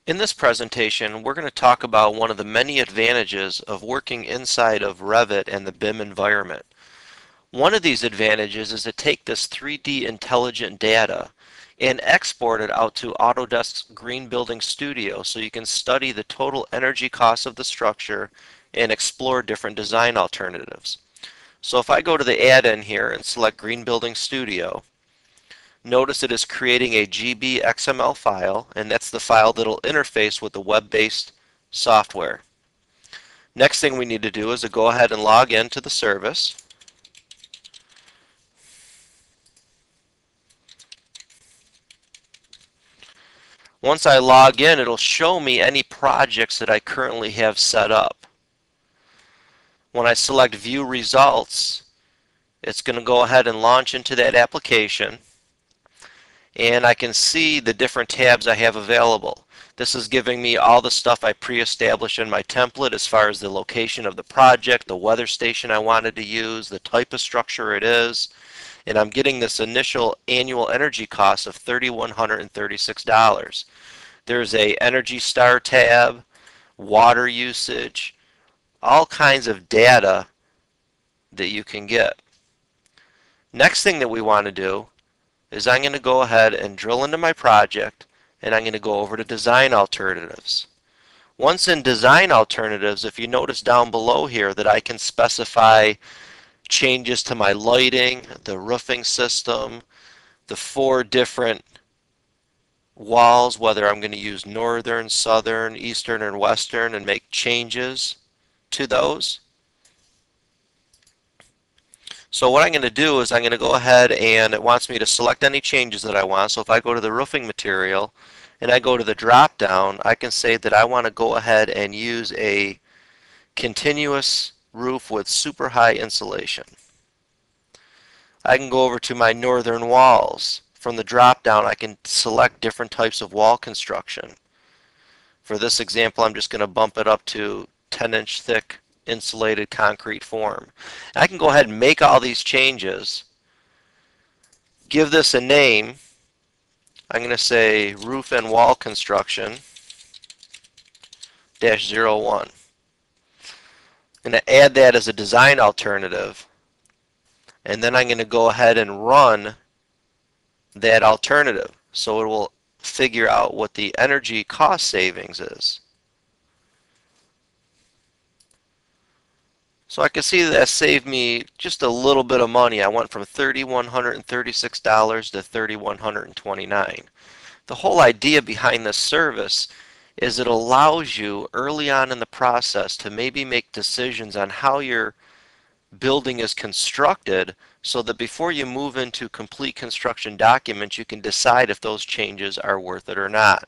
In this presentation, we're going to talk about one of the many advantages of working inside of Revit and the BIM environment. One of these advantages is to take this 3D intelligent data and export it out to Autodesk's Green Building Studio so you can study the total energy costs of the structure and explore different design alternatives. So if I go to the add-in here and select Green Building Studio, notice it is creating a GB XML file, and that's the file that will interface with the web-based software. Next thing we need to do is to go ahead and log into the service. Once I log in, it'll show me any projects that I currently have set up. When I select View Results, it's going to go ahead and launch into that application, and I can see the different tabs I have available. This is giving me all the stuff I pre-established in my template as far as the location of the project, the weather station I wanted to use, the type of structure it is, and I'm getting this initial annual energy cost of $3,136. There's a Energy Star tab, water usage, all kinds of data that you can get. Next thing that we want to do is I'm going to go ahead and drill into my project, and I'm going to go over to Design Alternatives. Once in Design Alternatives, if you notice down below here that I can specify changes to my lighting, the roofing system, the 4 different walls, whether I'm going to use northern, southern, eastern, and western, and make changes to those. So what I'm going to do is I'm going to go ahead, and it wants me to select any changes that I want. So if I go to the roofing material and I go to the drop down, I can say that I want to go ahead and use a continuous roof with super high insulation. I can go over to my northern walls. From the drop down, I can select different types of wall construction. For this example, I'm just going to bump it up to 10-inch thick insulated concrete form. I can go ahead and make all these changes, give this a name. I'm going to say roof and wall construction -01. I'm going to add that as a design alternative, and then I'm going to go ahead and run that alternative so it will figure out what the energy cost savings is. So I can see that saved me just a little bit of money. I went from $3,136 to $3,129. The whole idea behind this service is it allows you early on in the process to maybe make decisions on how your building is constructed so that before you move into complete construction documents, you can decide if those changes are worth it or not.